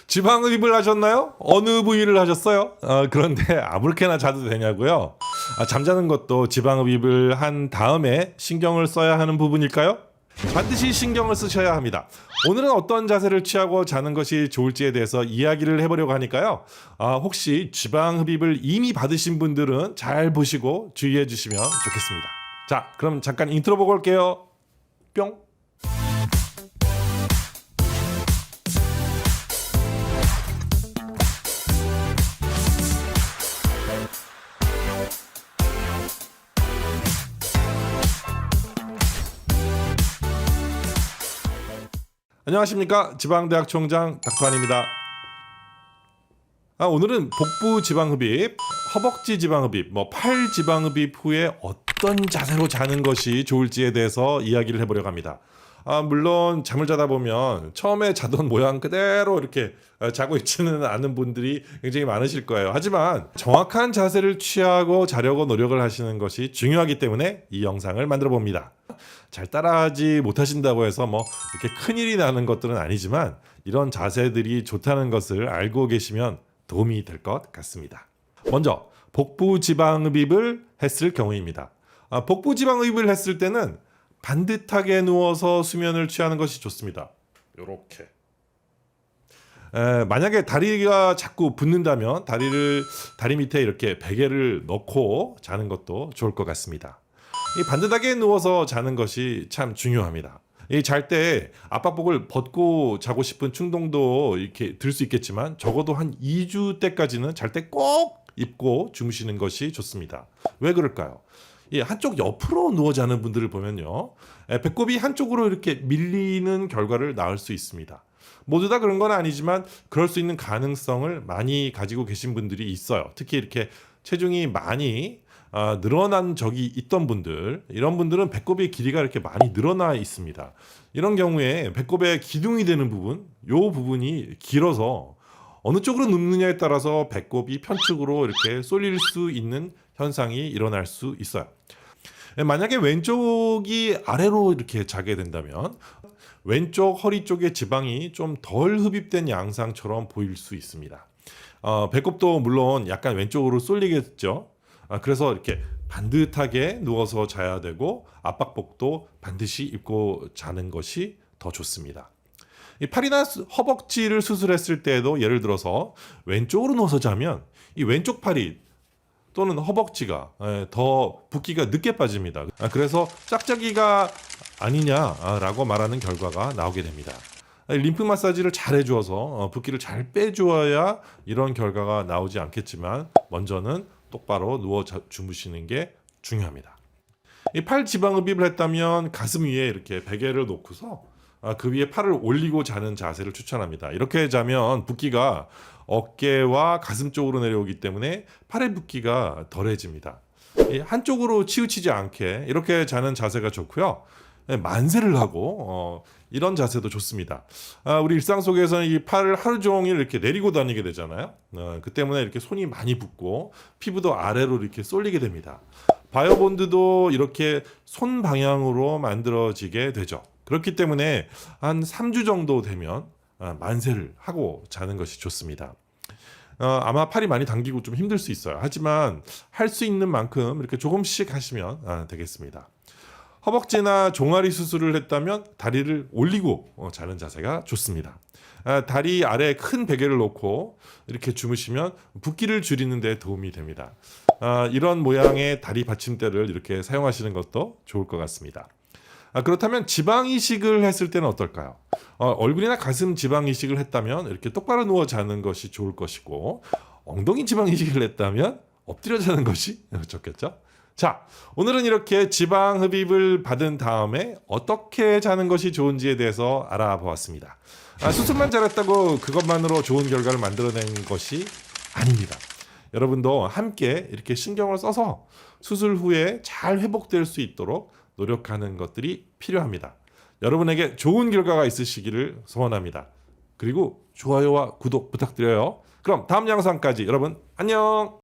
지방흡입을 하셨나요? 어느 부위를 하셨어요? 그런데 아무렇게나 자도 되냐고요? 잠자는 것도 지방흡입을 한 다음에 신경을 써야 하는 부분일까요? 반드시 신경을 쓰셔야 합니다. 오늘은 어떤 자세를 취하고 자는 것이 좋을지에 대해서 이야기를 해보려고 하니까요. 혹시 지방흡입을 이미 받으신 분들은 잘 보시고 주의해 주시면 좋겠습니다. 자, 그럼 잠깐 인트로 보고 올게요. 뿅. 안녕하십니까, 지방대학 총장 닥터환입니다. 오늘은 복부 지방흡입, 허벅지 지방흡입, 팔 지방흡입 후에 어떤 자세로 자는 것이 좋을지에 대해서 이야기를 해보려고 합니다. 물론 잠을 자다 보면 처음에 자던 모양 그대로 이렇게 자고 있지는 않은 분들이 굉장히 많으실 거예요. 하지만 정확한 자세를 취하고 자려고 노력을 하시는 것이 중요하기 때문에 이 영상을 만들어 봅니다. 잘 따라하지 못하신다고 해서 이렇게 큰일이 나는 것들은 아니지만 이런 자세들이 좋다는 것을 알고 계시면 도움이 될 것 같습니다. 먼저 복부 지방흡입을 했을 경우입니다. 복부 지방흡입을 했을 때는 반듯하게 누워서 수면을 취하는 것이 좋습니다. 이렇게. 만약에 다리가 자꾸 붓는다면 다리 밑에 이렇게 베개를 넣고 자는 것도 좋을 것 같습니다. 이 반듯하게 누워서 자는 것이 참 중요합니다. 이 잘 때 압박복을 벗고 자고 싶은 충동도 이렇게 들 수 있겠지만 적어도 한 2주 때까지는 잘 때 꼭 입고 주무시는 것이 좋습니다. 왜 그럴까요? 한쪽 옆으로 누워 자는 분들을 보면요, 배꼽이 한쪽으로 이렇게 밀리는 결과를 낳을 수 있습니다. 모두 다 그런 건 아니지만 그럴 수 있는 가능성을 많이 가지고 계신 분들이 있어요. 특히 이렇게 체중이 많이 늘어난 적이 있던 분들, 이런 분들은 배꼽의 길이가 이렇게 많이 늘어나 있습니다. 이런 경우에 배꼽의 기둥이 되는 부분, 이 부분이 길어서 어느 쪽으로 눕느냐에 따라서 배꼽이 편측으로 이렇게 쏠릴 수 있는 현상이 일어날 수 있어요. 만약에 왼쪽이 아래로 이렇게 자게 된다면 왼쪽 허리 쪽의 지방이 좀 덜 흡입된 양상처럼 보일 수 있습니다. 배꼽도 물론 약간 왼쪽으로 쏠리겠죠. 그래서 이렇게 반듯하게 누워서 자야 되고 압박복도 반드시 입고 자는 것이 더 좋습니다. 이 팔이나 허벅지를 수술했을 때에도 예를 들어서 왼쪽으로 누워서 자면 이 왼쪽 팔이 또는 허벅지가 더 붓기가 늦게 빠집니다. 그래서 짝짝이가 아니냐라고 말하는 결과가 나오게 됩니다. 림프 마사지를 잘 해주어서 붓기를 잘 빼주어야 이런 결과가 나오지 않겠지만 먼저는 똑바로 누워 주무시는 게 중요합니다. 이 팔 지방흡입을 했다면 가슴 위에 이렇게 베개를 놓고서 그 위에 팔을 올리고 자는 자세를 추천합니다. 이렇게 자면 붓기가 어깨와 가슴 쪽으로 내려오기 때문에 팔의 붓기가 덜해집니다. 한쪽으로 치우치지 않게 이렇게 자는 자세가 좋고요. 만세를 하고 이런 자세도 좋습니다. 우리 일상 속에서는 이 팔을 하루 종일 이렇게 내리고 다니게 되잖아요. 그 때문에 이렇게 손이 많이 붓고 피부도 아래로 이렇게 쏠리게 됩니다. 바이오본드도 이렇게 손 방향으로 만들어지게 되죠. 그렇기 때문에 한 3주 정도 되면 만세를 하고 자는 것이 좋습니다. 아마 팔이 많이 당기고 좀 힘들 수 있어요. 하지만 할 수 있는 만큼 이렇게 조금씩 하시면 되겠습니다. 허벅지나 종아리 수술을 했다면 다리를 올리고 자는 자세가 좋습니다. 다리 아래에 큰 베개를 놓고 이렇게 주무시면 붓기를 줄이는 데 도움이 됩니다. 이런 모양의 다리 받침대를 이렇게 사용하시는 것도 좋을 것 같습니다. 그렇다면 지방 이식을 했을 때는 어떨까요? 얼굴이나 가슴 지방 이식을 했다면 이렇게 똑바로 누워 자는 것이 좋을 것이고, 엉덩이 지방 이식을 했다면 엎드려 자는 것이 좋겠죠? 자, 오늘은 이렇게 지방 흡입을 받은 다음에 어떻게 자는 것이 좋은지에 대해서 알아보았습니다. 수술만 잘했다고 그것만으로 좋은 결과를 만들어낸 것이 아닙니다. 여러분도 함께 이렇게 신경을 써서 수술 후에 잘 회복될 수 있도록 노력하는 것들이 필요합니다. 여러분에게 좋은 결과가 있으시기를 소원합니다. 그리고 좋아요와 구독 부탁드려요. 그럼 다음 영상까지 여러분 안녕.